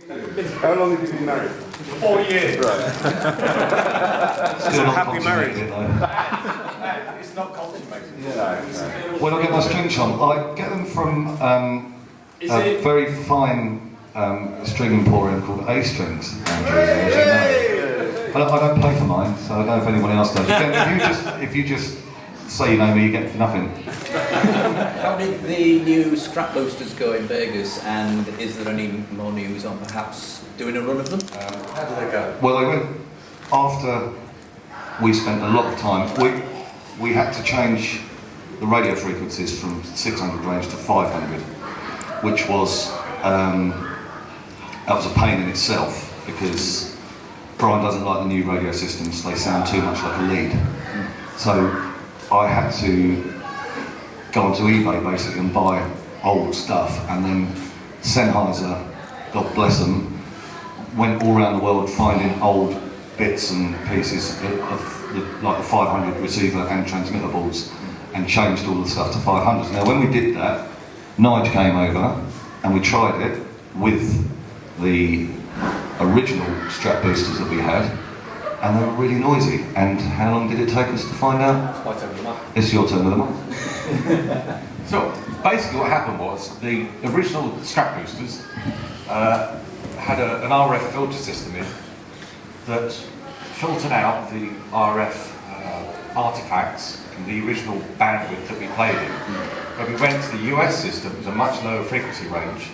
How long have you been married? 4 years. Right. Still not Happy married. It's not consummated. No. When I get my string chomp, I get them from a very fine string emporium called A-Strings. I don't pay for mine, so I don't know if anyone else does. Again, if you just say you know me, you get nothing. How did the new strap boosters go in Vegas, and is there any more news on perhaps doing a run of them? How did they go? Well, they went after we spent a lot of time. We had to change the radio frequencies from 600 range to 500, which was that was a pain in itself because Brian doesn't like the new radio systems. They sound too much like a lead. So I had to go onto eBay basically and buy old stuff, and then Sennheiser, God bless them, went all around the world finding old bits and pieces of like the 500 receiver and transmitter boards and changed all the stuff to 500s. Now when we did that, Nigel came over and we tried it with the original strap boosters that we had, and they were really noisy. And how long did it take us to find out? It's my turn of the month. It's your turn of the month. So basically what happened was the original strap boosters had an RF filter system in that filtered out the RF artifacts from the original bandwidth that we played in. When we went to the US system, it was a much lower frequency range,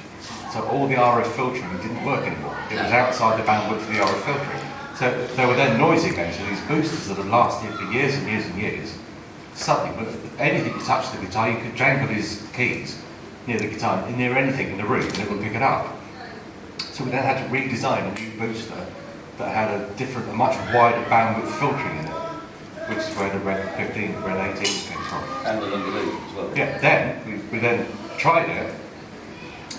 so all the RF filtering didn't work anymore. It was outside the bandwidth of the RF filtering. So they were then noisy again, so these boosters that had lasted for years and years and years, suddenly, with anything you touched the guitar, you could jangle his keys near the guitar, near anything in the room, and it would pick it up. So we then had to redesign a new booster that had a much wider bandwidth filtering in it, which is where the Red 15, Red 18 came from. And the longer lead as well. Yeah, then we then tried it,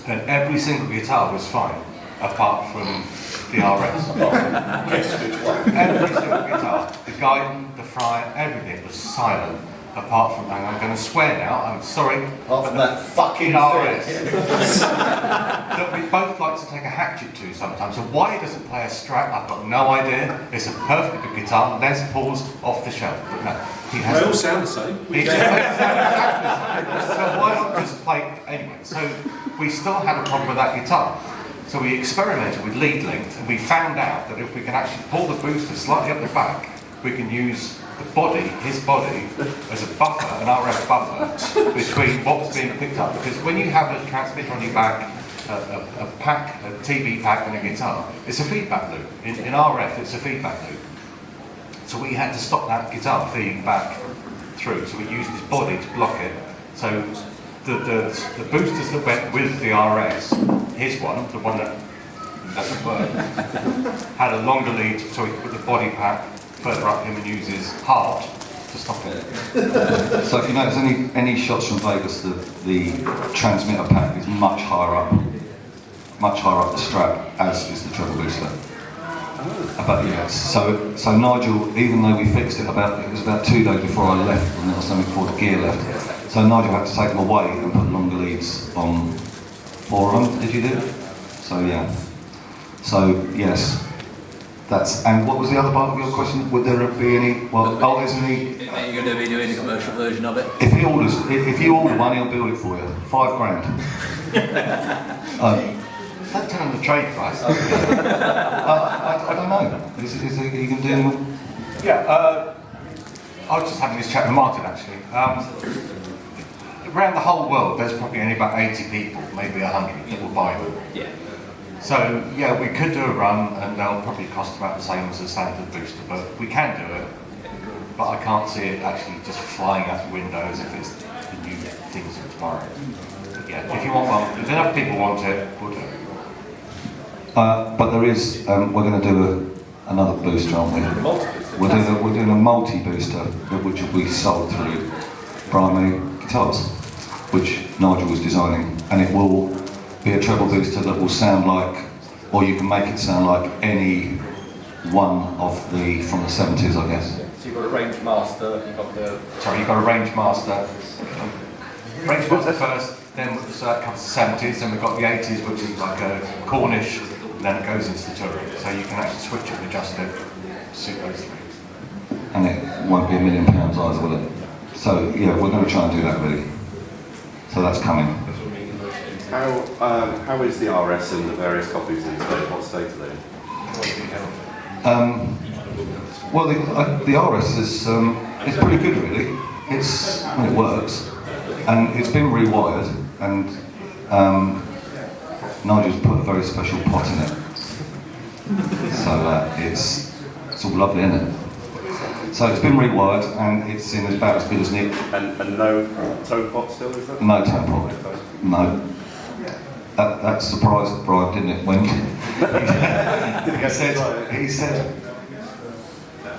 and every single guitar was fine, apart from the RS. Guess which one? Every single guitar, the Guyton, the Friar, everything was silent, apart from, and I'm going to swear now, I'm sorry, Apart from that fucking RS. That we both like to take a hatchet to sometimes. So why he doesn't play a Strat, I've got no idea. It's a perfectly good guitar. Les Paul's off the shelf, but no, he has. They all sound the same. He just exactly the same. So why not just play anyway? So we still had a problem with that guitar. So we experimented with lead length, and we found out that if we can actually pull the booster slightly up the back, we can use the body, his body, as a buffer, an RF buffer, between what's being picked up. Because when you have a transmitter on your back, a pack, a TV pack and a guitar, it's a feedback loop. In RF, it's a feedback loop. So we had to stop that guitar feeding back through, so we used his body to block it. So the boosters that went with the RS, his one, the one that doesn't work, had a longer lead, so we could put the body pack further up him and use his heart to stop it. So if you notice any shots from Vegas, the transmitter pack is much higher up the strap, as is the treble booster. But yeah, so Nigel, even though we fixed it it was about 2 days before I left, and there was something before the gear left. So Nigel had to take them away and put longer leads on 4 of them. Did you do? So yeah. So yes. And what was the other part of your question? Would there be any? Well, isn't he? Are you going to be doing a commercial version of it? If you order one, he'll build it for you. $5 grand. Don't tell him the trade price. I don't know. Is he can do them? Yeah, I was just having this chat with Martin actually. Around the whole world, there's probably only about 80 people, maybe 100, that will buy them. Yeah. So yeah, we could do a run, and they'll probably cost about the same as a standard booster, but we can do it. But I can't see it actually just flying out the windows if it's the new things of tomorrow. But yeah, if you want one, if enough people want it, we'll do it. But there is. We're going to do another booster, aren't we? We're doing a multi-booster, which will be sold through Primary Guitars, which Nigel was designing, and it will be a treble booster that will sound like, or you can make it sound like any one of the from the 70s, I guess. So you've got a range master, you've got a range master. Range master first, then comes the 70s, then we've got the 80s, which is like a Cornish then it goes into the turret. So you can actually switch it and adjust it to suit those three. And it won't be £1 million either, will it? So yeah, we're going to try and do that really. So that's coming. How is the RS and the various copies these days? What state are they in? Well, the RS is it's pretty good really. It works, and it's been rewired, and Nigel's put a very special pot in it, so it's all lovely, isn't it? So it's been rewired, and it's in about as good as new. And no tone pot still, is that? No tone pot. No. That surprised Brian, didn't it? When he said,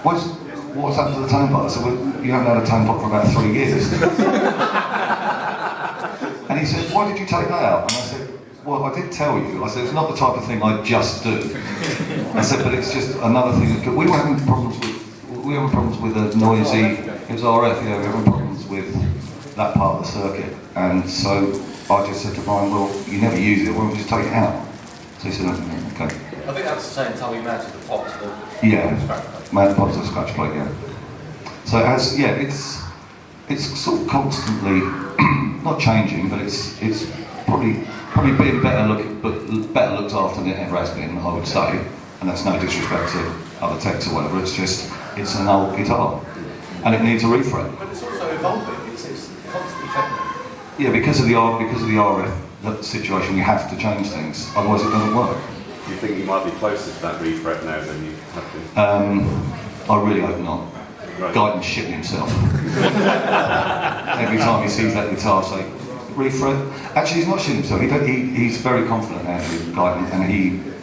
what's happened to the tone pot? I said, well, you haven't had a tone pot for about 3 years. And he said, why did you take that out? And I said, well, I did tell you. I said, it's not the type of thing I just do. I said, but it's just another thing. We were having problems with a noisy, it was RF, we were having problems with that part of the circuit. And so I just said to Brian, well, you never use it, why don't we just take it out? So he said, okay. I think that's the same time we mounted the pot to the Yeah, mount the pot to the scratch plate, yeah. So it has, yeah, it's sort of constantly, not changing, but it's probably being better looked after than it ever has been, I would say. And that's no disrespect to other techs or whatever, it's an old guitar. And it needs a refresh. But it's also evolving, it's constantly changing. Yeah, because of the RF that situation, we have to change things, otherwise it doesn't work. Do you think you might be closer to that refret now than you have been? I really hope not. Right. Guyton shitting himself. Every time he sees that guitar, say, refret. Actually, he's not shitting himself. He's very confident now, Guyton, and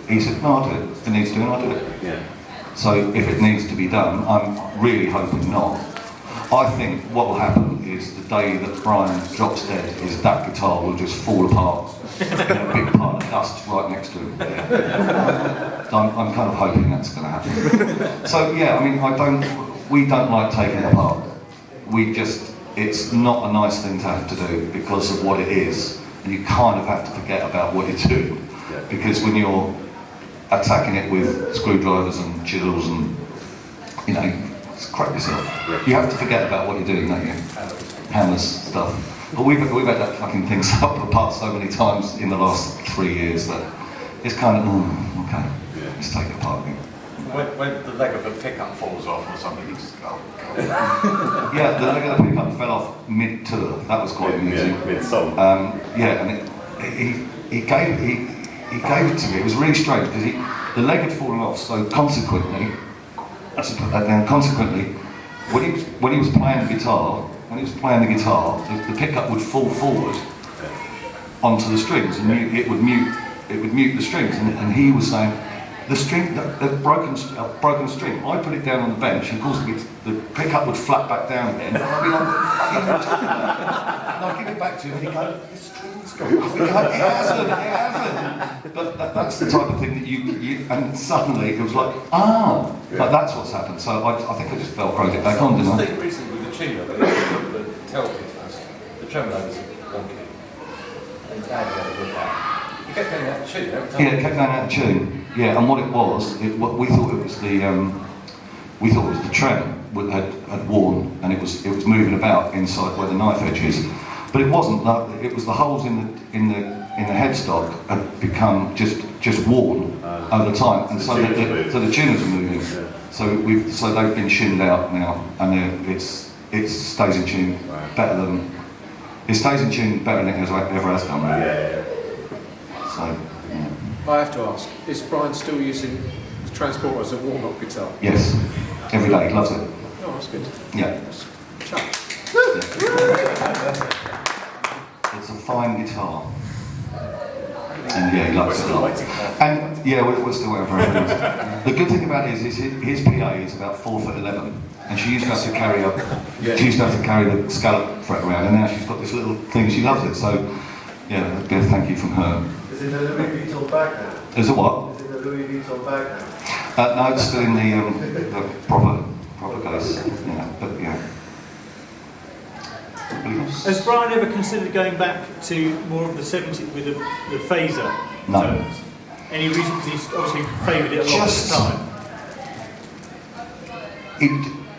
he said, no, I'll do it. If it needs doing, I'll do it. Yeah. So if it needs to be done, I'm really hoping not. I think what will happen is the day that Brian drops dead is that guitar will just fall apart in a big pile of dust right next to him. Yeah. So I'm kind of hoping that's going to happen. So yeah, I mean, we don't like taking it apart. It's not a nice thing to have to do because of what it is. And you kind of have to forget about what you're doing. Yeah. Because when you're attacking it with screwdrivers and chisels and, you know, crap yourself. Yeah. You have to forget about what you're doing, don't you? Hammers, stuff. But we've had that fucking thing apart so many times in the last 3 years that it's kind of, okay, let's take it apart again. When the leg of the pickup falls off or something, you just go, Yeah, the leg of the pickup fell off mid-tour. That was quite amusing. Yeah, mid-song. Yeah, and he gave it to me. It was really strange because the leg had fallen off, so consequently, I should put that down. Consequently, when he was playing the guitar, the pickup would fall forward onto the strings, and it would mute the strings. And he was saying, the broken string. I put it down on the bench, and of course the pickup would flap back down again. And I'd be like, and I'd give it back to him, and he'd go, the string's gone. We'd go, it hasn't. But that's the type of thing that you and suddenly it was like, but that's what's happened. So I think I just velcroed it back on, didn't I? I think recently with the tuner, the tail pieces, the tremolo was wonky. And Dad had a look at. You kept going out of tune every time. Yeah, it kept going out of tune. Yeah, and what it was, we thought it was the trem had worn, and it was moving about inside where the knife edge is. But it wasn't. It was the holes in the headstock had become just worn over time, and so the tuners are moving. Yeah. So they've been shinned out now, and it stays in tune better than it ever has done. Really. Yeah. So, yeah. I have to ask, is Brian still using the Transporter as a warm-up guitar? Yes, every day, he loves it. Oh, that's good. Yeah. Chuck. It's a fine guitar. And yeah, he loves it a lot. And yeah, we're still waiting for it. The good thing about it is his PA is about 4'11", and she used to have to carry the scallop fret around, and now she's got this little thing. She loves it. So yeah, a bit of thank you from her. Is it a Louis Vuitton bag now? Is it what? Is it a Louis Vuitton bag now? No, it's still in the proper case. Yeah, but yeah. Has Brian ever considered going back to more of the 70s with the phaser? No. tones? Any reason? Because he's obviously favoured it a lot of the time.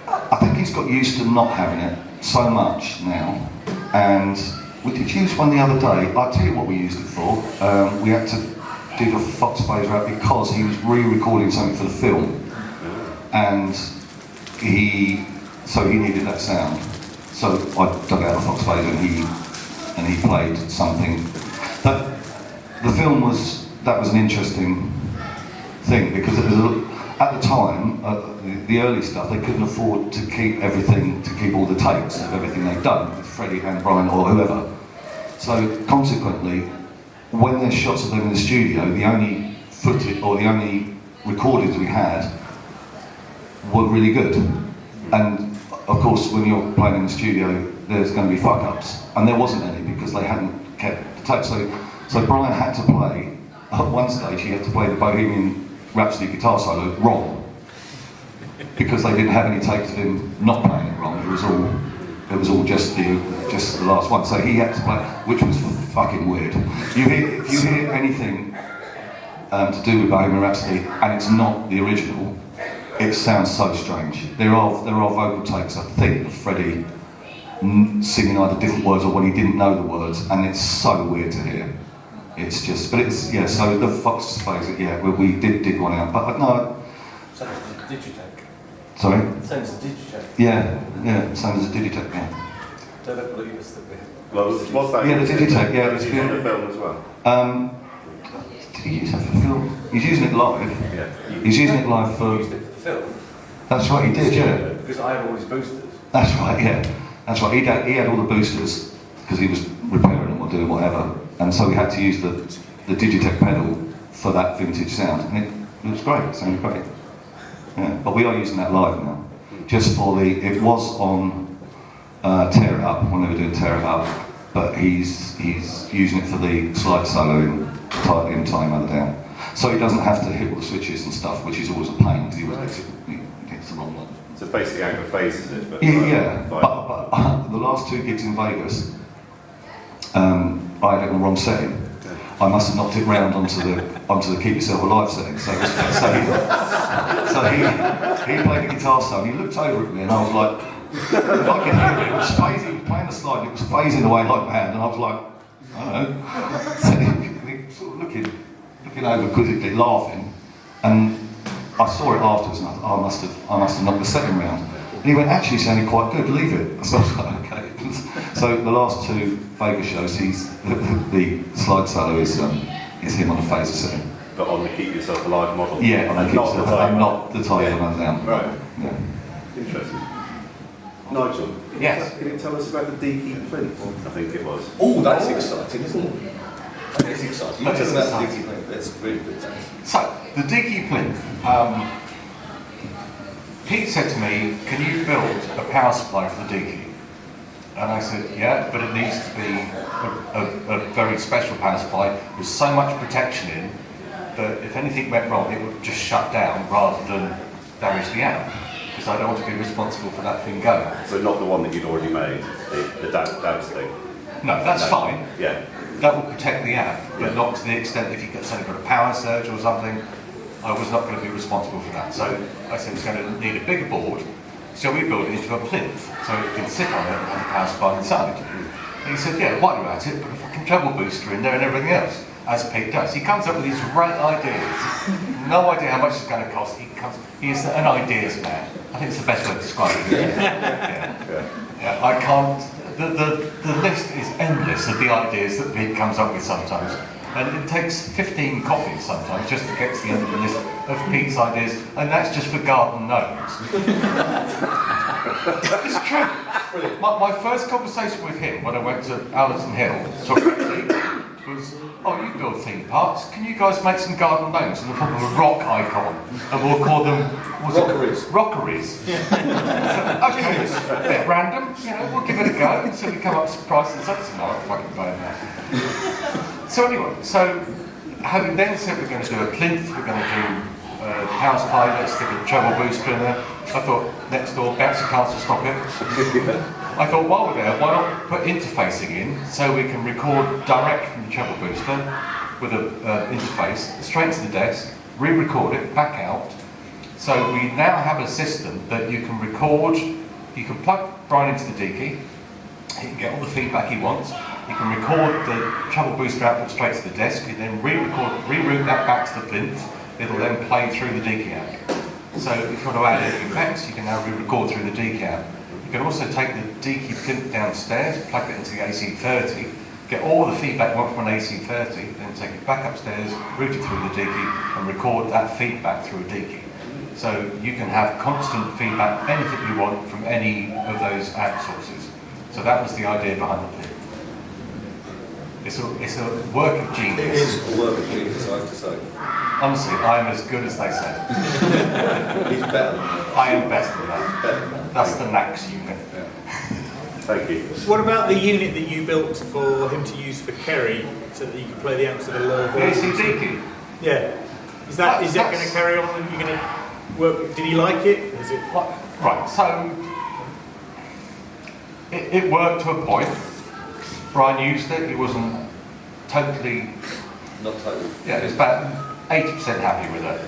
I think he's got used to not having it so much now, and we did use one the other day. I'll tell you what we used it for. We had to do the Foxx Phaser out because he was re-recording something for the film, and he needed that sound. So I dug out the Foxx Phaser and he played something. The film was an interesting thing because it was at the time, the early stuff, they couldn't afford to keep all the takes of everything they'd done with Freddie and Brian or whoever. So consequently, when there's shots of them in the studio, the only footage or the only recordings we had were really good. And of course, when you're playing in the studio, there's going to be fuck-ups, and there wasn't any because they hadn't kept the tape. So Brian had to play, at one stage he had to play the Bohemian Rhapsody guitar solo wrong, because they didn't have any takes of him not playing it wrong. It was all just the last one. So he had to play, which was fucking weird. If you hear anything to do with Bohemian Rhapsody and it's not the original, it sounds so strange. There are vocal takes, I think, of Freddie singing either different words or when he didn't know the words, and it's so weird to hear. It's just, but it's, yeah, so the Foxx Phaser, yeah, we did dig one out, but no. Same as the Digitech. Sorry? Same as the Digitech. Yeah, same as the Digitech, yeah. Don't believe us that we Well, what's that? Yeah, the Digitech, yeah. It's in the film as well. Did he use that for the film? He's using it live. Yeah. He's using it live for... used it for the film. That's right, he did, yeah. Because I have all his boosters. That's right, yeah. That's right, he had all the boosters, because he was repairing them or doing whatever. And so we had to use the Digitech pedal for that vintage sound. And it was great, it sounded great. Yeah, but we are using that live now. Just for it was on Tear It Up, when they were doing Tear It Up, but he's using it for the slide solo in Time Other Down. So he doesn't have to hit all the switches and stuff, which is always a pain, because he hits the wrong one. So basically amplifiers it, but... Yeah, but the last 2 gigs in Vegas, I had it on the wrong setting. I must have knocked it round onto the Keep Yourself Alive setting. So he played the guitar solo, and he looked over at me, and I was like, I could hear it. It was phasing, he was playing the slide, and it was phasing away like mad, and I was like, I don't know. So he sort of looking over quizzically, laughing, and I saw it afterwards, and I thought, oh, I must have knocked the setting round. And he went, actually, sounded quite good, leave it. So I was like, okay. So the last 2 Vegas shows, the slide solo is him on the phaser setting. But on the Keep Yourself Alive model? Yeah, on the Keep Yourself Alive, and not the Time yeah. Other Down. Right. Yeah. Interesting. Nigel? Yes. Can you tell us about the DE plinth? I think it was. Oh, that's exciting, isn't it? That is exciting. You tell us about the DE plinth. That's really good. So, the DE plinth. Pete said to me, can you build a power supply for the DE? And I said, yeah, but it needs to be a very special power supply with so much protection in that if anything went wrong, it would just shut down rather than damage the amp. Because I don't want to be responsible for that thing going. So not the one that you'd already made, the dabs thing? No, that's fine. Yeah. That will protect the amp, but not to the extent if you got something got a power surge or something. I was not going to be responsible for that. So I said it's going to need a bigger board. So we built it into a plinth, so it can sit on it and have a power supply inside. And he said, yeah, while you're at it, put a fucking treble booster in there and everything else, as Pete does. He comes up with these great ideas. No idea how much it's going to cost. He is an ideas man. I think it's the best way to describe it. Yeah, I can't, the list is endless of the ideas that Pete comes up with sometimes. And it takes 15 coffees sometimes just to get to the end of the list of Pete's ideas, and that's just for garden gnomes. It's true. My first conversation with him when I went to Adeson was, oh, you build theme parks, can you guys make some garden gnomes in the form of a rock icon? And we'll call them... Rockeries. Okay, it's a bit random, we'll give it a go until we come up with some prices. That's not fucking bad now. So anyway, having then said we're going to do a plinth, we're going to do a power supply, let's stick a treble booster in there. I thought, next door, bouncy castle, stop it. I thought, while we're there, why not put interfacing in so we can record direct from the treble booster with an interface straight to the desk, re-record it, back out. So we now have a system that you can record, you can plug Brian into the DK, he can get all the feedback he wants, he can record the treble booster output straight to the desk, you then reroute that back to the plinth, it'll then play through the DK amp. So if you want to add any effects, you can now re-record through the DK amp. You can also take the DK plinth downstairs, plug it into the AC30, get all the feedback you want from an AC30, then take it back upstairs, route it through the DK, and record that feedback through a DK. So you can have constant feedback, anything you want from any of those amp sources. So that was the idea behind the plinth. It's a work of genius. It is a work of genius, I have to say. Honestly, I'm as good as they say. He's better than that. I am better than that. Better than that. That's the NAX unit. Thank you. What about the unit that you built for him to use for Kerry, so that you could play the amps at a lower The volume? AC-Deacy. Yeah. Is that going to carry on? Are you going to work? Did he like it? Is it? Right, so it worked to a point. Brian used it, he wasn't totally, Not totally. yeah, it's about 80% happy with it.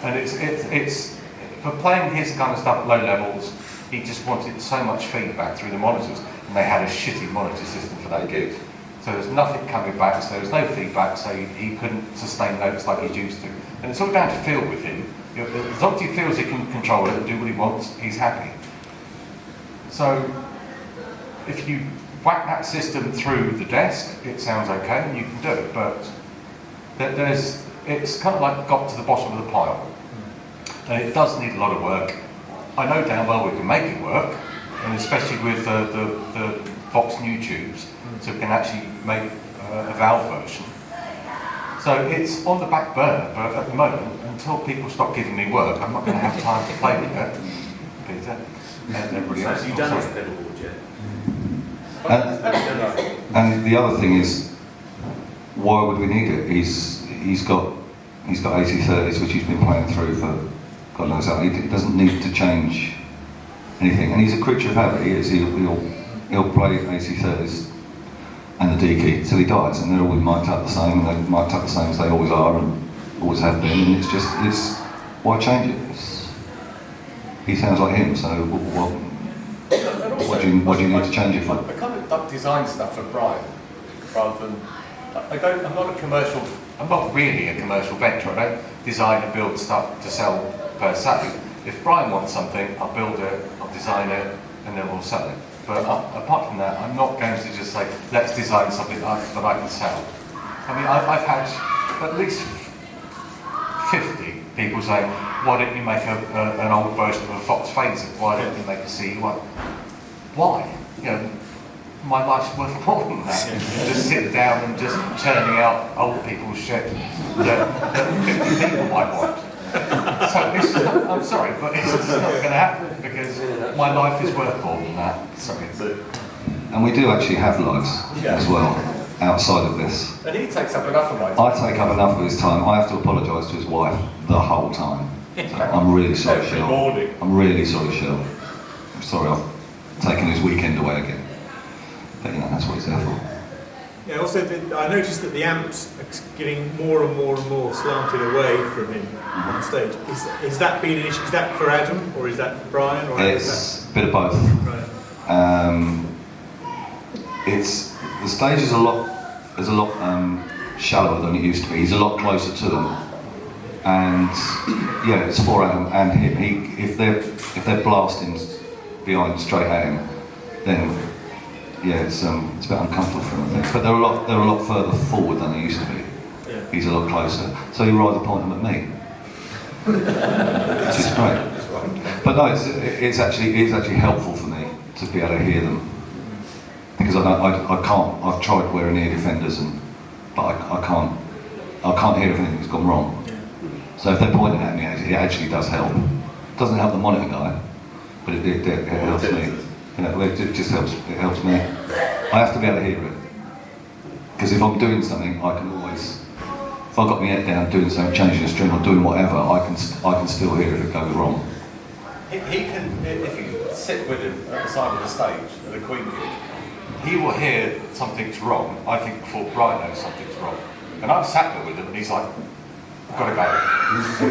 And it's for playing his kind of stuff at low levels, he just wanted so much feedback through the monitors, and they had a shitty monitor system for that gig. So there's nothing coming back, so there was no feedback, so he couldn't sustain notes like he's used to. And it's all down to feel with him. You know, as long as he feels he can control it and do what he wants, he's happy. So if you whack that system through the desk, it sounds okay and you can do it, but it's kind of like got to the bottom of the pile. And it does need a lot of work. I know damn well we can make it work, and especially with the Vox new tubes, so we can actually make a valve version. So it's on the back burner, but at the moment, until people stop giving me work, I'm not going to have time to play with it. Peter and everybody else. Have you done his pedal board yet? And the other thing is, why would we need it? He's got AC30s, which he's been playing through for God knows how. He doesn't need to change anything, and he's a creature of habit. He'll play AC30s and the DK till he dies, and they're always mic'd up the same, and they're mic'd up the same as they always are and always have been. And it's why change it? He sounds like him, so what do you need to change it for? I kind of design stuff for Brian, rather than I'm not really a commercial venture. I don't design and build stuff to sell per se. If Brian wants something, I'll build it, I'll design it, and then we'll sell it. But apart from that, I'm not going to just say, let's design something that I can sell. I mean, I've had at least 50 people saying, why don't you make an old version of a Foxx Phaser? Why don't you make a CE1? Why? You know, my life's worth more than that. Just sit down and just churning out old people's shit that 50 people might want. So it's just not, I'm sorry, but it's just not going to happen because my life is worth more than that. Sorry. And we do actually have lives as well, outside of this. And he takes up enough of my time. I take up enough of his time. I have to apologise to his wife the whole time. So I'm really sorry, Every Cheryl. morning. I'm really sorry, Cheryl. I'm sorry I've taken his weekend away again. But you know, that's what he's there for. Yeah. Also, I noticed that the amps are getting more and more and more slanted away from him on stage. Is that been an issue? Is that for Adam or is that for Brian? Or It's a bit of both. Right. The stage is a lot shallower than it used to be. He's a lot closer to them, and yeah, it's for Adam and him. If they're blasting behind straight at him, then yeah, it's a bit uncomfortable for him, I think. But they're a lot further forward than they used to be. Yeah. He's a lot closer, so you rather point them at me, which is great. But no, it's actually helpful for me to be able to hear them, because I can't. I've tried wearing ear defenders, but I can't hear if anything's gone wrong. So if they're pointing at me, it actually does help. It doesn't help the monitor guy, but it helps me. You know, it just helps. It helps me. I have to be able to hear it, because if I'm doing something, I can always. If I've got my head down doing something, changing a string or doing whatever, I can still hear if it goes wrong. He can, if you sit with him at the side of the stage at a Queen gig, he will hear something's wrong, I think, before Brian knows something's wrong. And I'm sat there with him, and he's like, I've got to go.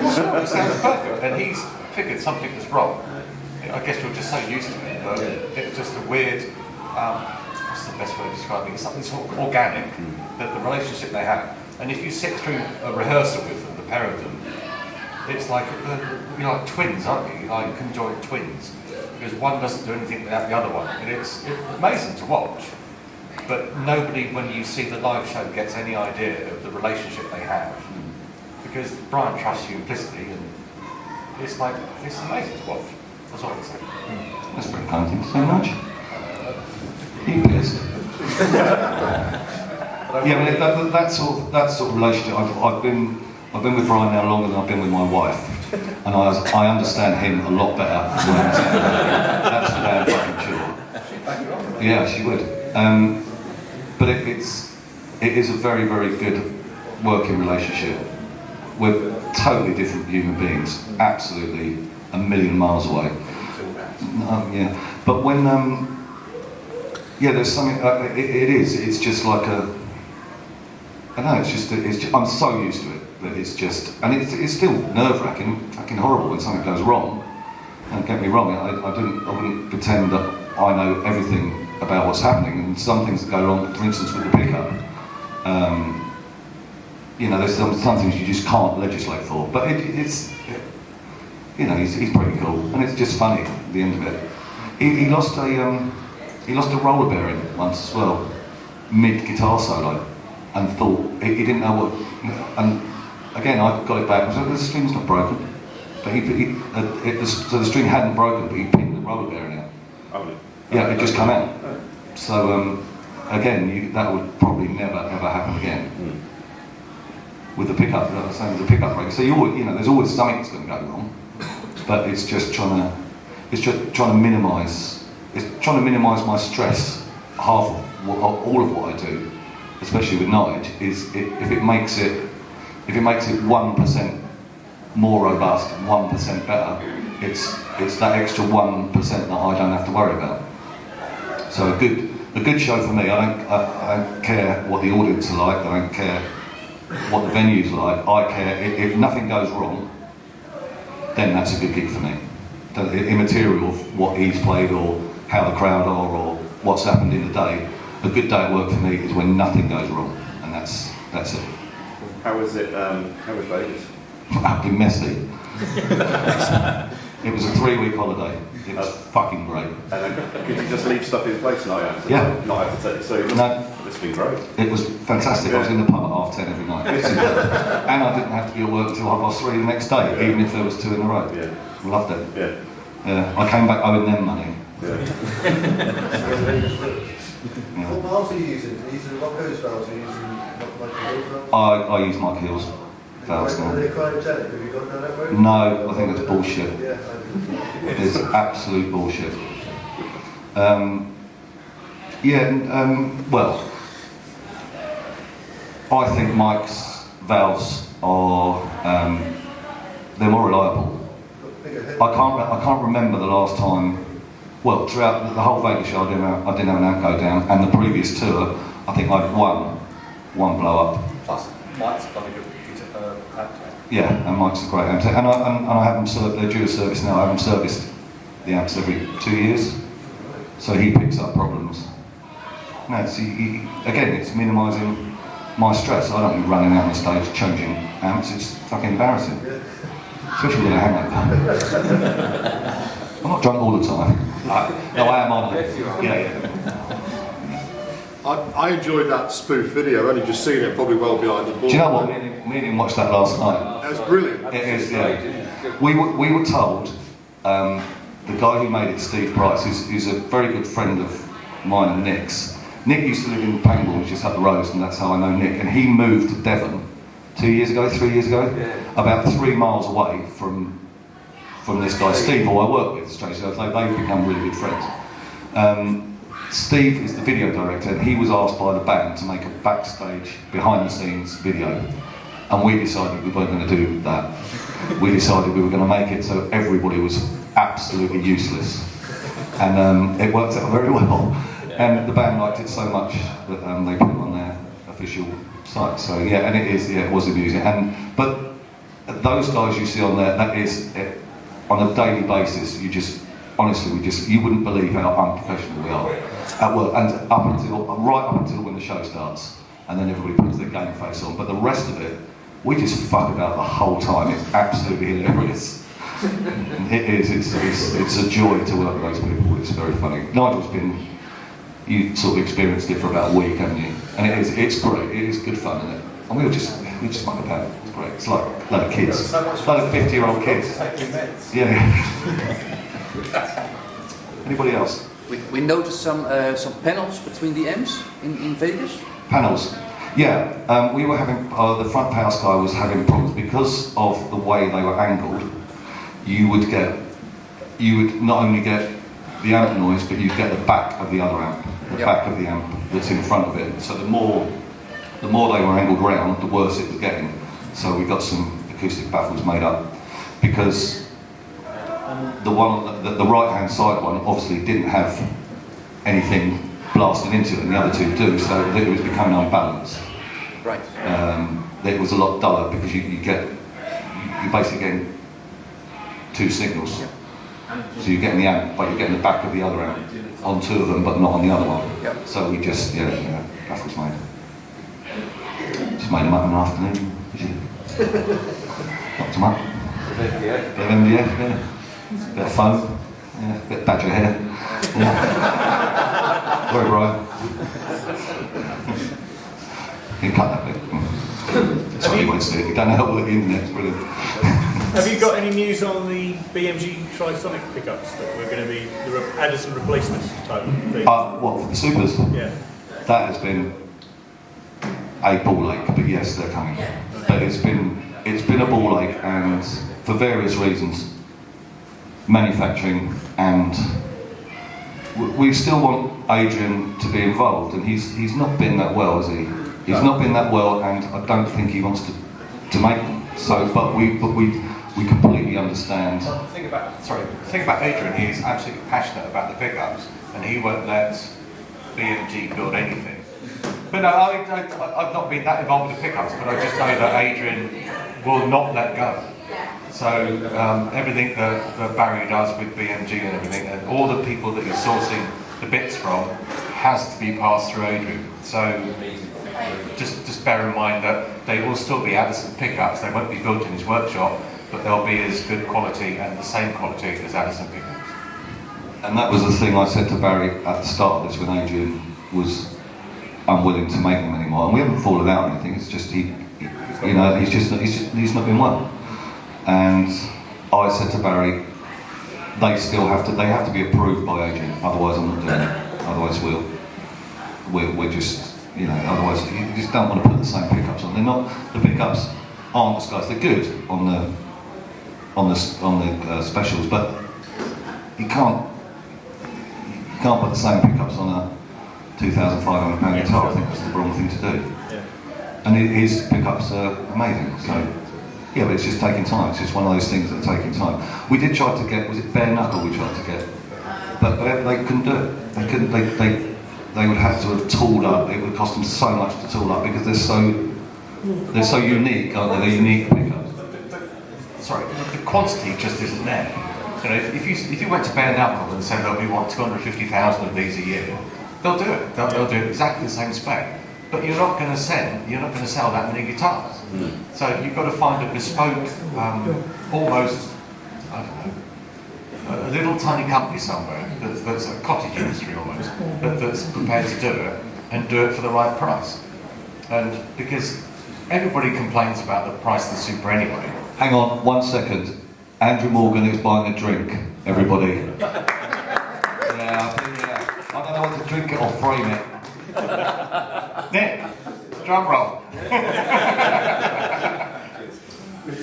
What's wrong? It sounds perfect. And he's figured something was wrong. I guess you're just so used to it, but it's just a weird, what's the best way of describing it? It's something sort of organic, that the relationship they have. And if you sit through a rehearsal with them, the pair of them, it's like, you're like twins, aren't you? Like conjoined twins. Because one doesn't do anything without the other one. And it's amazing to watch. But nobody, when you see the live show, gets any idea of the relationship they have. Because Brian trusts you implicitly, and it's like, it's amazing to watch. That's all I can say. That's very kind thing to say, much. You pissed. Yeah, but that sort of relationship. I've been with Brian now longer than I've been with my wife, and I understand him a lot better. That's for damn fucking sure. Yeah, she would. But it is a very, very good working relationship. We're totally different human beings, absolutely a million miles away. Yeah, but when there's something. It's just like a. I don't know. It's just. I'm so used to it that it's just, and it's still nerve-wracking, fucking horrible when something goes wrong. Don't get me wrong. I wouldn't pretend that I know everything about what's happening, and some things that go wrong. For instance, with the pickup. There's some things you just can't legislate for, but it's. He's pretty cool, and it's just funny at the end of it. He lost a roller bearing once as well, mid guitar solo, and thought he didn't know what. And again, I got it back. I said, the string's not broken, but so the string hadn't broken, but he pinned the roller bearing out. Oh, yeah, it just come out. So again, that would probably never ever happen again. With the pickup, same as the pickup brake. So there's always something that's going to go wrong. But it's just trying to minimise. It's trying to minimise my stress. All of what I do, especially with Nigel, is if it makes it 1% more robust, 1% better, it's that extra 1% that I don't have to worry about. So a good show for me. I don't care what the audience are like. I don't care what the venue's like. I care if nothing goes wrong. Then that's a good gig for me. Immaterial of what he's played or how the crowd are or what's happened in the day. A good day at work for me is when nothing goes wrong, and that's it. How was it? How was Vegas? That'd be messy. It was a 3-week holiday. It was fucking great. Could you just leave stuff in place not have to take? So it's been great. It was fantastic. Yeah. I was in the pub at 10:30 every night. And I didn't have to be at work until 3:30 the next day, even if there was 2 in a row. Yeah. Loved it. Yeah. I came back owing them money. Yeah. What valves are you using? Are you using Rocco's valves? Are you using valves? I use Mike Hill's valves now. Are they cryogenic? Have you gone down that road? No, I think it's bullshit. Yeah. It's absolute bullshit. Well, I think Mike's valves are they're more reliable. I can't remember the last time. Well, throughout the whole Vegas show, I didn't have an amp go down, and the previous tour, I think I'd one blow up. Plus, Mike's got a good amp. Yeah, and Mike's a great amp tech, and I have them they're due a service now. I have them serviced the amps every 2 years, so he picks up problems. No, again, it's minimising my stress. I don't be running out on the stage changing amps. It's fucking embarrassing, especially with a hangover. I'm not drunk all the time. No, I am on it. Yeah. I enjoyed that spoof video. I've only just seen it, probably well behind the board. Do you know what? Me and him watched that last night. That was brilliant. It is, yeah. We were told, the guy who made it, Steve Price, who's a very good friend of mine and Nick's. Nick used to live in Pangbourne, which is up the road, and that's how I know Nick. And he moved to Devon 3 years ago, about 3 miles away from this guy, Steve, who I work with, strangely. They've become really good friends. Steve is the video director, and he was asked by the band to make a backstage, behind-the-scenes video. And we decided we weren't going to do that. We decided we were going to make it so everybody was absolutely useless. And it worked out very well. And the band liked it so much that they put it on their official So yeah, and it is, yeah, it was amusing. But those guys you see on there, that is, on a daily basis, honestly, you wouldn't believe how unprofessional we are at work, and right up until when the show starts, and then everybody puts their game face on. But the rest of it, we just fuck about the whole time. It's absolutely hilarious. It is. It's a joy to work with those people. It's very funny. Nigel's you sort of experienced it for about a week, haven't you? And it's great. It is good fun, isn't it? And we just muck about. It's great. It's like a load of kids, a load of 50-year-old kids. Yeah. Anybody else? We noticed some panels between the amps in Vegas. Panels. Yeah, we were having, the front house guy was having problems because of the way they were angled. You would not only get the amp noise, but you'd get the back of the other amp, back of the amp that's in front of it. So the more they were angled round, the worse it was getting. So we got some acoustic baffles made up because the right-hand side one obviously didn't have anything blasted into it, and the other two do, so it was becoming unbalanced. Right. It was a lot duller because you're basically getting two signals. So you're getting the amp, but you're getting the back of the other amp on two of them, but not on the other one. Yep. So we just, baffles made. Just made them up in the afternoon. Knocked them up. Bit of MDF, yeah. Bit of foam, yeah. Bit of badger hair. Yeah. Very bright. You can cut that bit. Sorry, you won't see it. You don't know how to work the internet. It's brilliant. Have you got any news on the BMG Tri-Sonic pickups that were going to be the Adeson replacement type thing? What, for the Supers? Yeah. That has been a ball ache, but yes, they're coming. But it's been a ball ache, and for various reasons, manufacturing, and we still want Adrian to be involved, and he's not been that well, has he? He's not been that well, and I don't think he wants to make them. So, but we completely understand. The thing about Adrian, he's absolutely passionate about the pickups, and he won't let BMG build anything. But no, I've not been that involved with the pickups, but I just know that Adrian will not let go. So everything that Barry does with BMG and everything, and all the people that he's sourcing the bits from, has to be passed through Adrian. So just bear in mind that they will still be Adeson pickups. They won't be built in his workshop, but they'll be as good quality and the same quality as Adeson pickups. And that was the thing I said to Barry at the start of this when Adrian was unwilling to make them anymore. And we haven't fallen out or anything. It's just he's not been well. And I said to Barry, they have to be approved by Adrian. Otherwise, I'm not doing it. Otherwise, we're just. Otherwise you just don't want to put the same pickups on. The pickups aren't disguised. They're good on the specials, but you can't put the same pickups on a £2,500 guitar. I think that's the wrong thing to do. Yeah. And his pickups are amazing. So yeah, but it's just taking time. It's just one of those things that are taking time. We did try to get, was it bare knuckle we tried to get, but they couldn't do it. They couldn't. They would have to have tooled up. It would cost them so much to tool up because they're so unique, aren't they? They're unique pickups. The quantity just isn't there. If you went to bare knuckle and said that we want 250,000 of these a year, they'll do it. They'll do exactly the same spec. But you're not going to sell that many guitars. So you've got to find a bespoke, almost, I don't know, a little tiny company somewhere that's a cottage industry almost, that's prepared to do it and do it for the right price. And because everybody complains about the price of the Super anyway. Hang on 1 second. Andrew Morgan is buying a drink, everybody. Yeah, I don't know what to drink it or frame it. Nick, drum roll.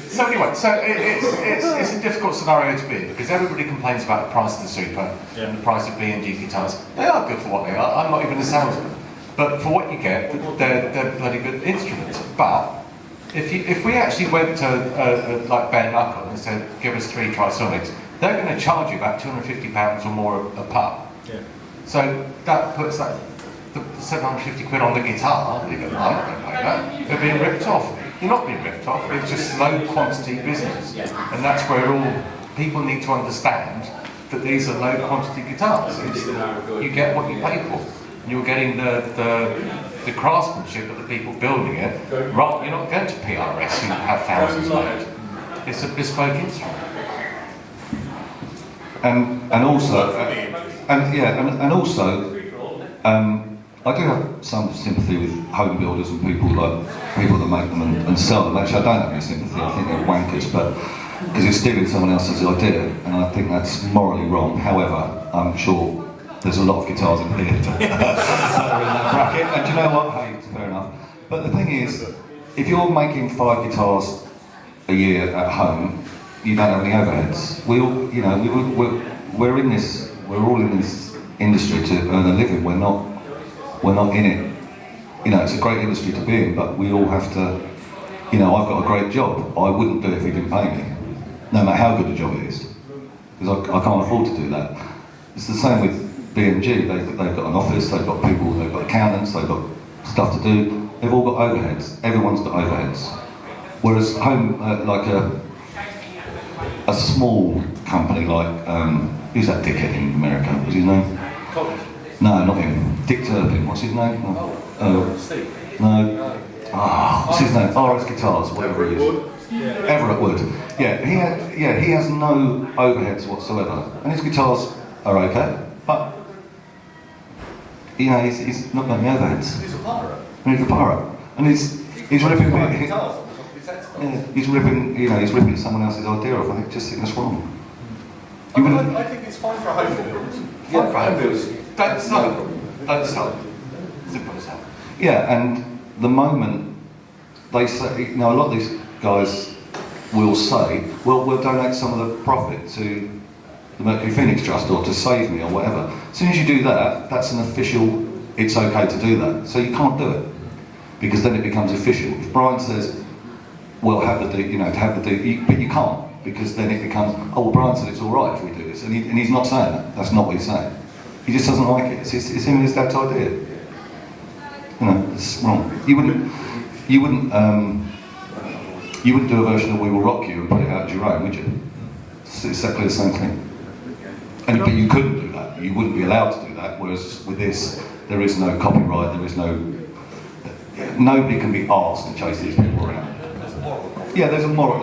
So anyway, it's a difficult scenario to be in because everybody complains about the price of the Super and the price of BMG guitars. They are good for what they are. I'm not even a salesman, but for what you get, they're bloody good instruments. But if we actually went to like bare knuckle and said, give us 3 Tri-Sonics, they're going to charge you about £250 or more a pop. Yeah. So that puts the 750 quid on the guitar. I'm not going to know that. They're being ripped off. You're not being ripped off. It's just low quantity business, and that's where all people need to understand that these are low quantity guitars. You get what you pay for. You're getting the craftsmanship of the people building it. Right, you're not going to PRS who have thousands made. It's a bespoke instrument. And also, I do have some sympathy with home builders and people that make them and sell them. Actually, I don't have any sympathy. I think they're wankers, but because you're stealing someone else's idea, and I think that's morally wrong. However, I'm sure there's a lot of guitars in here that are in that bracket, and do you know what? Hey, it's fair enough. But the thing is, if you're making 5 guitars a year at home, you don't have any overheads. We're all in this industry to earn a living. We're not in it. It's a great industry to be in, but we all have to. I've got a great job. I wouldn't do it if he didn't pay me, no matter how good a job it is, because I can't afford to do that. It's the same with BMG. They've got an office. They've got people. They've got accountants. They've got stuff to do. They've all got overheads. Everyone's got overheads. Whereas home, like a small company like who's that dickhead in America? What's his name? No, not him. Dick Turpin. What's his name? No. What's his name? RS Guitars, whatever it is. Everett Wood. Yeah, he has no overheads whatsoever, and his guitars are okay, but he's not got any overheads. He's a pirate. He's a pirate, and he's ripping. He's ripping someone else's idea off. I just think that's wrong. I think it's fine for home builders. Fine for home builders. Don't sell. Simple as that. Yeah, and the moment they say, a lot of these guys will say, well, we'll donate some of the profit to the Mercury Phoenix Trust or to Save Me or whatever. As soon as you do that, that's an official, it's okay to do that. So you can't do it, because then it becomes official. If Brian says, well, have the deed, but you can't, because then it becomes, oh, well, Brian said it's all right if we do this, and he's not saying that. That's not what he's saying. He just doesn't like it. It's him and his dad's idea. It's wrong. You wouldn't do a version of We Will Rock You and put it out as your own, would you? It's exactly the same thing. But you couldn't do that. You wouldn't be allowed to do that. Whereas with this, there is no copyright. There is no. Nobody can be asked to chase these people around. Yeah, there's a moral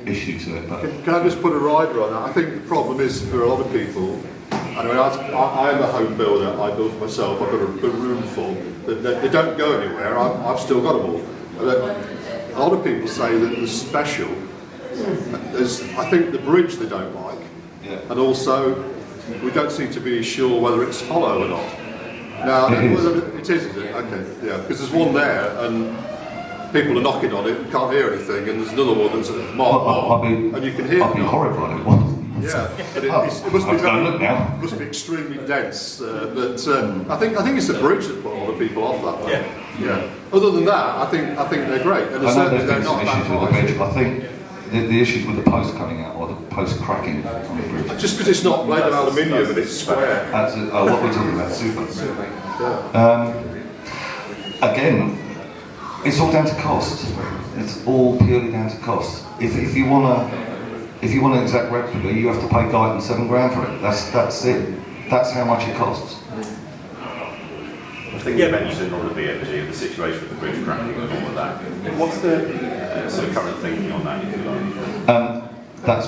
issue to it. But can I just put a rider on that? I think the problem is for a lot of people. I am a home builder. I build for myself. I've got a room full. They don't go anywhere. I've still got them all. A lot of people say that the special. I think the bridge they don't like, and also we don't seem to be sure whether it's hollow or not. Now it is it? Okay, yeah. Because there's one there, and people are knocking on it, can't hear anything, and there's another one that's marked, and you can hear. I'd be horrified if it was. Yeah, but it must be extremely dense. But I think it's the bridge that put a lot of people off that way. Yeah. Other than that, I think they're great, and certainly they're not that issues. I think the issues with the post coming out or the post cracking on the bridge. Just because it's not made of aluminium and it's square. That's what we're talking about. Super. Again, it's all down to cost. It's all purely down to cost. If you want an exact replica, you have to pay Guyton £7,000 for it. That's it. That's how much it costs. I think you mentioned on the BMG the situation with the bridge cracking and all of that. What's the sort of current thinking on that, if you like? That's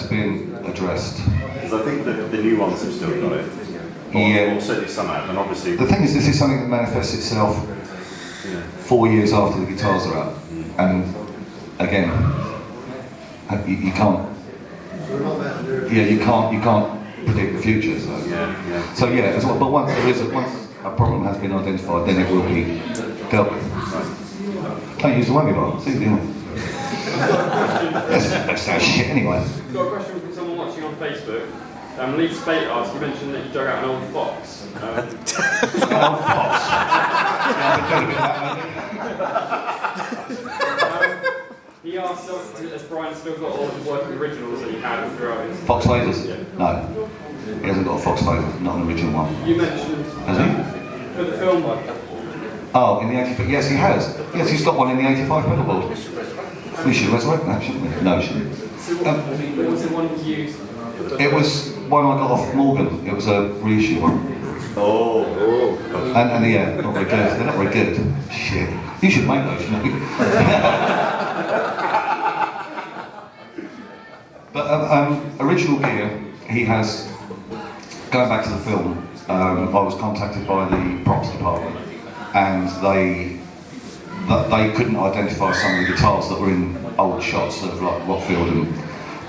been addressed. Because I think that the new ones have still got it. Or certainly some have, and obviously. The thing is, this is something that manifests itself 4 years after the guitars are out, and again, you can't. Yeah, you can't predict the future. So but once a problem has been identified, then it will be dealt with. Don't use the whammy bar. See, you know. That's shit anyway. I've got a question from someone watching on Facebook. Lee Spate asked, you mentioned that you dug out an old Fox. He asked, has Brian still got all of the working originals that he had with driving? Foxx Phasers? Yeah. No. He hasn't got a Foxx Phaser, not an original one. You mentioned... Has he? For the film one. Oh, in the 85, yes he has. Yes, he's got one in the 85 pedal board. We should resurrect that, shouldn't we? No, shouldn't. What was the one you used? It was one I got off Morgan. It was a reissue one. Oh. And yeah, not very good. They're not very good. Shit. You should make those, shouldn't you? But original gear, he has, going back to the film, I was contacted by the props department and they couldn't identify some of the guitars that were in old shots of like Rockfield,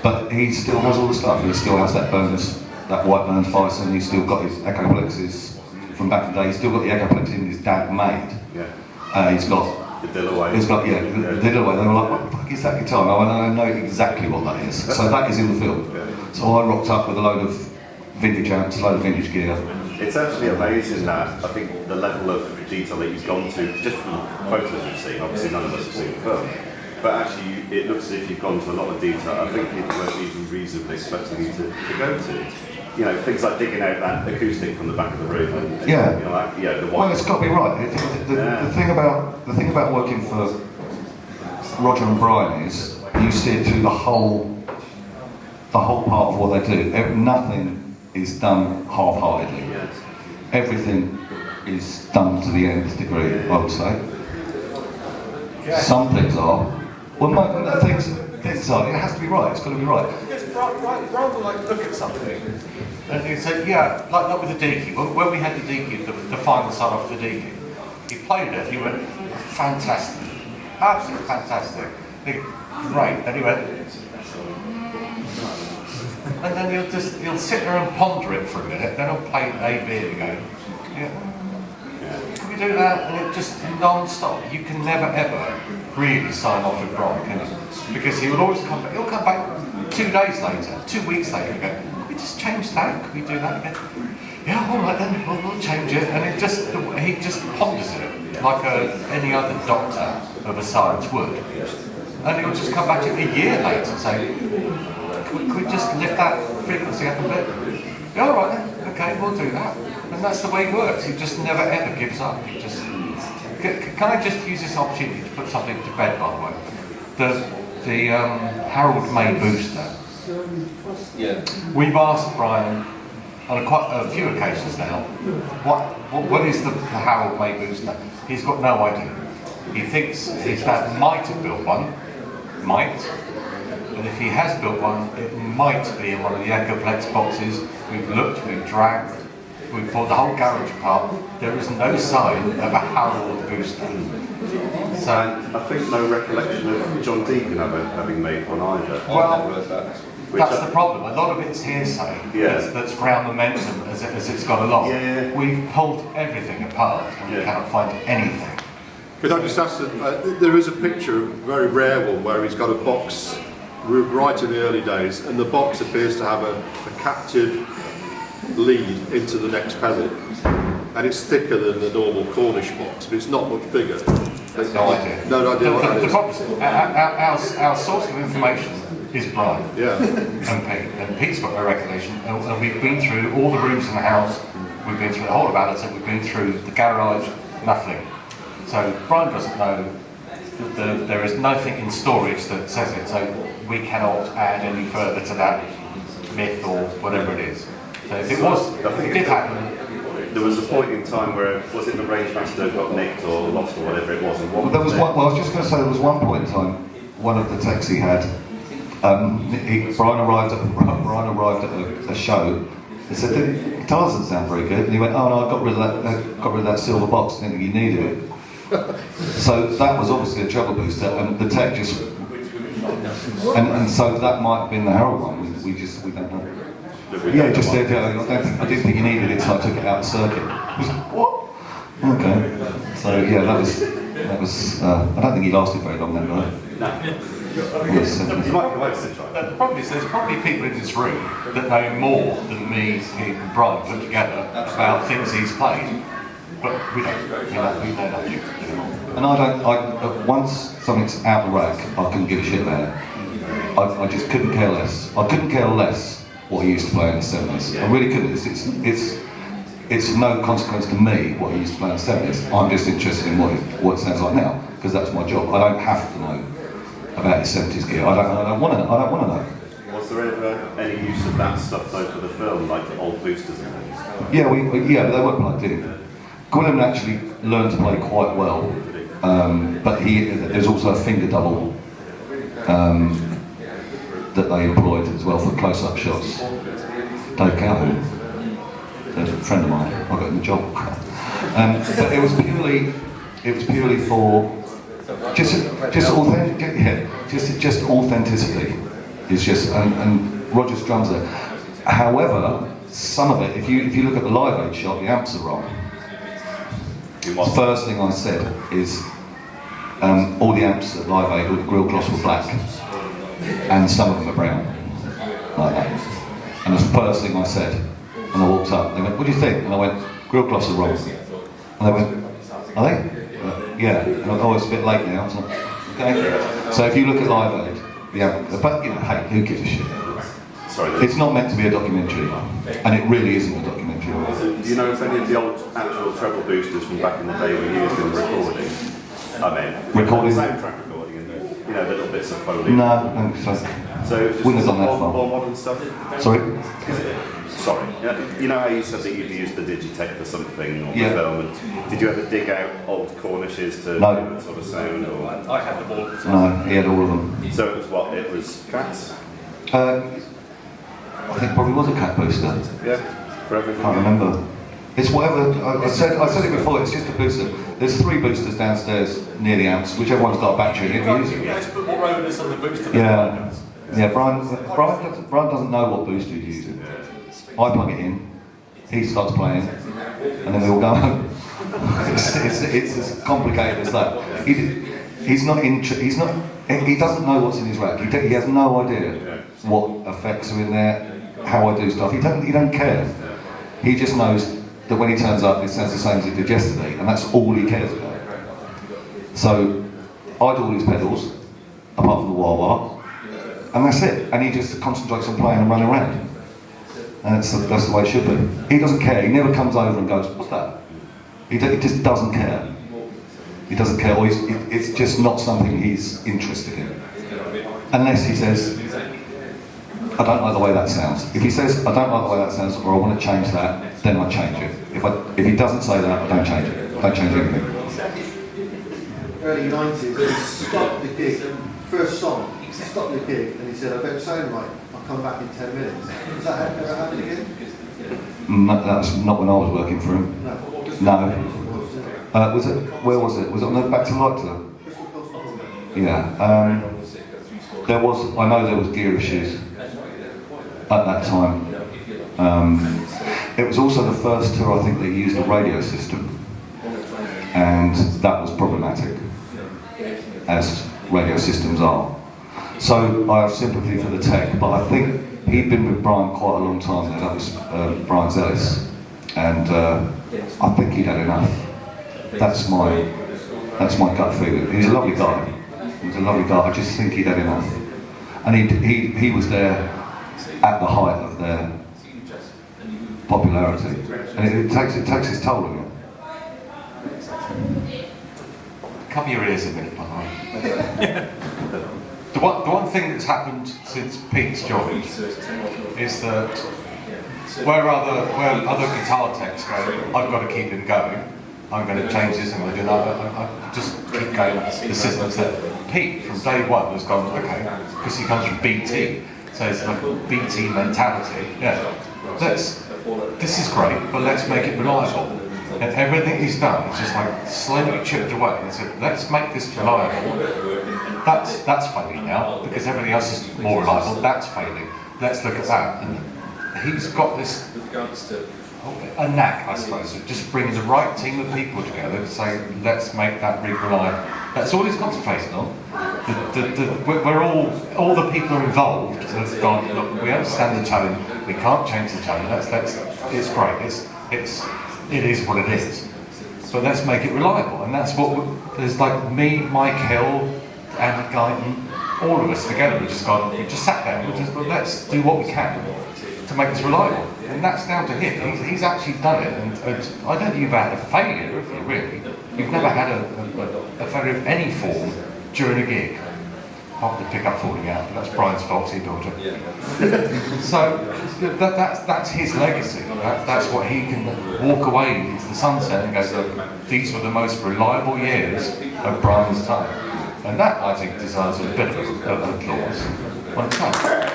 but he still has all the stuff. He still has that white Burns Bison. He's still got his Echoplexes from back in the day. He's still got the Echoplexes his dad made. Yeah. He's got The Dillaway. the Dillaway. They were like, what the fuck is that guitar? And I went, I know exactly what that is. So that is in the film. Yeah. So I rocked up with a load of vintage amps, a load of vintage gear. It's actually amazing that I think the level of detail that you've gone to, just from the photos we've seen, obviously none of us have seen the film, but actually it looks as if you've gone to a lot of detail I think people weren't even reasonably expecting you to go to. You know, things like digging out that acoustic from the back of the room and Yeah. you know, like, the Well, white. it's got to be right. The thing about working for Roger and Brian is you see it through the whole part of what they do. Nothing is done half-heartedly. Yes. Everything is done to the nth degree, I would say. Some things are. Well, things are. It has to be right. It's got to be right. Yes, Brian will like look at something and he'd say, yeah, like with the Deacon. When we had the Deacon, the final sign off the Deacon, he played it, he went, fantastic, absolutely fantastic. Great. And he went, and then he'll sit there and ponder it for a minute, then he'll play A, B, and go, yeah. Can we do that? And it just non-stop. You can never ever really sign off with Brian, can you? Because he will always come back. He'll come back 2 days later, 2 weeks later, and go, can we just change that? Can we do that again? Yeah, all right then, we'll change it. And he just ponders it like any other doctor of a science would. And he'll just come back to it a year later and say, could we just lift that frequency up a bit? Yeah, all right then, okay, we'll do that. And that's the way he works. He just never ever gives up. He just. Can I just use this opportunity to put something to bed, by the way? The Harold May booster. Yeah. We've asked Brian on quite a few occasions now, what is the Harold May booster? He's got no idea. He thinks his dad might have built one, but if he has built one, it might be in one of the Echoplex boxes. We've looked, we've dragged, we've bought the whole garage apart. There is no sign of a Harold booster. So, And I think no recollection of John Deacon having made one either. well, Which that's the problem. A lot of it's hearsay that's ground momentum as it's gone along. Yeah. We've pulled everything apart and we cannot find anything. Could I just ask, there is a picture, a very rare one, where he's got a box right in the early days, and the box appears to have a captive lead into the next pedal, and it's thicker than the normal Cornish box, but it's not much bigger. No idea. No idea what that The is. problem is, our source of information is Brian and Pete. And Pete's got no recollection, and we've been through all the rooms in the house, we've been through the whole of Adeson, we've been through the garage, nothing. So Brian doesn't know, there is nothing in storage that says it, so we cannot add any further to that myth or whatever it is. So if it did happen. There was a point in time where, was it the Rangemaster got nicked or lost or whatever it was? And what There was one, well, I was just going to say there was one point in time, one of the techs he had, Brian arrived at a show. He said, "The guitar doesn't sound very good." And he went, "Oh no, I got rid of that silver box. I didn't think you needed it." So that was obviously a treble booster, and the tech just, and so that might have been the Harold one. We don't know. Yeah, he just said, I didn't think you needed it, so I took it out of the circuit. I was like, what? Okay. So yeah, that was. I don't think he lasted very long then, though. You might sit right. The problem is, there's probably people in this room that know more than me, Pete and Brian put together about things he's played, but we don't. We know nothing anymore. And once something's out the rack, I couldn't give a shit about it. I just couldn't care less. I couldn't care less what he used to play in the 70s. I really couldn't. it's of no consequence to me what he used to play in the 70s. I'm just interested in what it sounds like now, because that's my job. I don't have to know about his 70s gear. I don't want to know. Was there ever any use of that stuff though for the film, like the old boosters and things? Yeah, but they weren't plugged in. Gwynn actually learned to play quite well, but there's also a finger double that they employed as well for close-up shots. Dave Calhoun, a friend of mine, I got him the job. But it was purely for just authenticity. It's just and Roger's drums there. However, some of it, if you look at the Live Aid shot, the amps are wrong. The first thing I said is all the amps at Live Aid with grill cloths were black, and some of them are brown, like that. And the first thing I said, and I walked up, they went, "What do you think?" And I went, "Grill cloths are wrong." And they went, "Are they?" Yeah. And I went, "Oh, it's a bit late now." So, okay. So if you look at Live Aid, but you know, hey, who gives a shit? Sorry, it's not meant to be a documentary, and it really isn't a documentary. Do you know if any of the old actual treble boosters from back in the day were used in recording? Recording? Soundtrack recording, and you know, little bits of foley. No, I don't think so. So it's Wouldn't just have done that far. more modern stuff? Sorry? Sorry. You know how you said that you'd used the Digitech for something on Yeah. the film? And did you ever dig out old Cornishes to do that sort of sound? Or? I had them all. No, he had all of them. So it was what? It was cats? I think probably was a cat booster. Yeah, for everything. Can't remember. It's whatever. I said it before. It's just a booster. There's 3 boosters downstairs near the amps. Whichever one's got a battery in it, we use it. Let's put more onus on the booster. Yeah. Yeah. Brian doesn't know what booster he's using. I plug it in. He starts playing, and then we all go home. It's as complicated as that. He doesn't know what's in his rack. He has no idea what effects are in there, how I do stuff. He don't care. He just knows that when he turns up, it sounds the same as it did yesterday, and that's all he cares about. So I do all his pedals, apart from the wah-wah, and that's it. And he just concentrates on playing and running around. And that's the way it should be. He doesn't care. He never comes over and goes, "What's that?" He just doesn't care. He doesn't care, or it's just not something he's interested in. Unless he says, "I don't like the way that sounds." If he says, "I don't like the way that sounds," or "I want to change that," then I change it. If he doesn't say that, I don't change it. I don't change anything. Early 90s, he stopped the gig, first song, he stopped the gig and he said, "I don't sound right, I'll come back in 10 minutes. Does that ever happen again? No, that's not when I was working for him. No. Was it? Where was it? Was it on the Back to Light tour? Yeah. I know there was gear issues at that time. It was also the first tour I think they used a radio system, and that was problematic, as radio systems are. So I have sympathy for the tech, but I think he'd been with Brian quite a long time now. That was Brian Ellis, and I think he'd had enough. That's my gut feeling. He's a lovely guy. I just think he'd had enough, and he was there at the height of their popularity, and it takes its toll on you. Cover your ears a minute, by the way. The one thing that's happened since Pete's joined is that where other guitar techs go, "I've got to keep him going, I'm going to change this, I'm going to do that," I just keep going, the system's there. Pete, from day one, has gone, okay, because he comes from BT, so it's like a BT mentality. Yeah, this is great, but let's make it reliable. And everything he's done is just like slowly chipped away and said, let's make this reliable. That's failing now, because everything else is more reliable. That's failing. Let's look at that. And he's got this a knack, I suppose, of just bringing the right team of people together to say, let's make that rig reliable. That's all he's concentrating on. We're all the people involved have gone, look, we understand the challenge, we can't change the challenge, it's great, it is what it is. But let's make it reliable, and that's what there's like me, Mike Hill, and Guyton, all of us together. We just sat there. Let's do what we can to make this reliable. and that's down to him. He's actually done it, and I don't think you've had a failure, have you, really? You've never had a failure of any form during a gig. Apart from the pickup falling out, but that's Brian's fault, he built it. So that's his legacy. That's what he can walk away into the sunset and go, look, these were the most reliable years of Brian's time. And that, I think, deserves a bit of applause. Well, it's not. I'm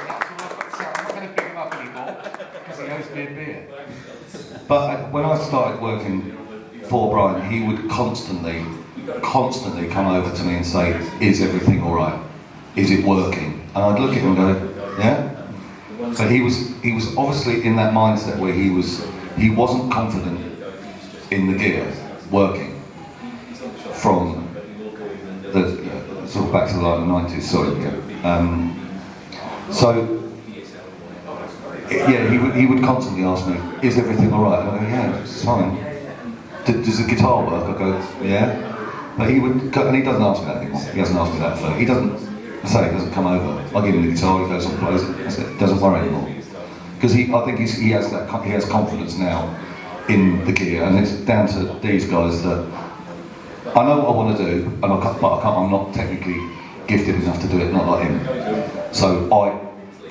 not going to pick him up anymore because he owes me a beer. But when I started working for Brian, he would constantly come over to me and say, is everything all right? Is it working? And I'd look at him and go, yeah? So he was obviously in that mindset where he wasn't confident in the gear working from the sort of back to the late 90s, sorry. He would constantly ask me, is everything all right? And I go, yeah, it's fine. Does the guitar work? I go, yeah. But he would, and he doesn't ask me that anymore. He hasn't asked me that for. He doesn't come over. I give him the guitar. He goes and plays it. That's it. Doesn't worry anymore. Because I think he has confidence now in the gear, and it's down to these guys that I know what I want to do, but I'm not technically gifted enough to do it. Not like him. So I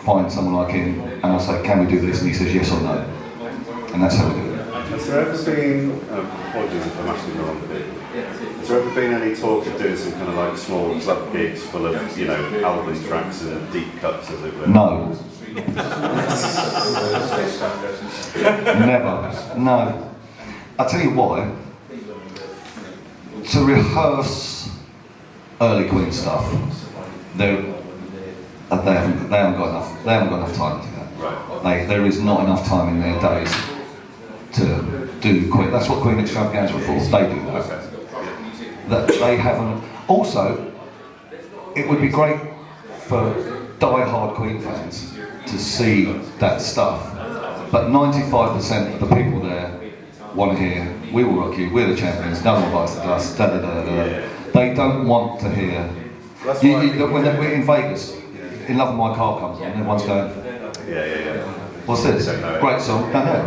find someone like him, and I say, can we do this? And he says yes or no, and that's how we do it. Has there ever been, apologies if I'm asking the wrong bit, has there ever been any talk of doing some kind of like small club gigs full of, you know, album tracks and deep cuts, as it were? No. Never. No. I'll tell you why. To rehearse early Queen stuff, they haven't got enough time to do that. Right. There is not enough time in their days to do Queen. That's what Queen Extravaganza are for. They do that. Okay. That they haven't. Also, it would be great for die-hard Queen fans to see that stuff. But 95% of the people there want to hear, "We will rock you. We're the champions. No one bites the dust." Da, da, da, da. Yeah. They don't want to hear. When we're in Vegas, "In Love My Car" comes on, everyone's going, Yeah. "What's this? Great song." Don't know.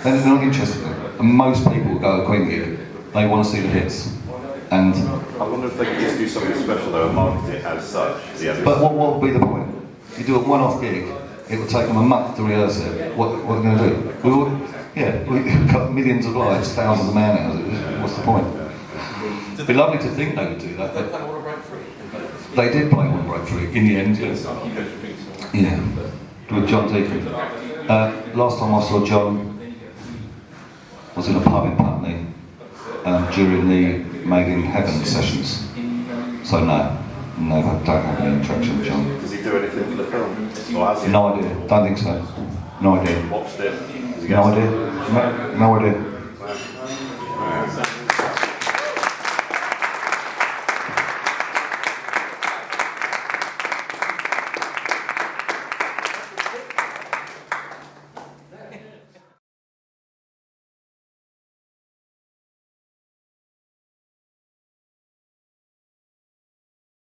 They're not interested in it. And most people who go to a Queen gig, they want to see the hits. And I wonder if they could just do something special though and market it as such. but what would be the point? You do a one-off gig, it would take them a month to rehearse it. What are they going to do? We've got millions of lives, thousands of man hours. What's the point? It'd be lovely to think they would do that. But they did play One Break Free in the end. Yeah, with John Deacon. Last time I saw John was in a pub in Putney during the Made in Heaven sessions. So no, I don't have any interaction with John. Does he do anything for the film? Or has he? No idea. Don't think so. No idea. Watched it? Does he No idea. No idea.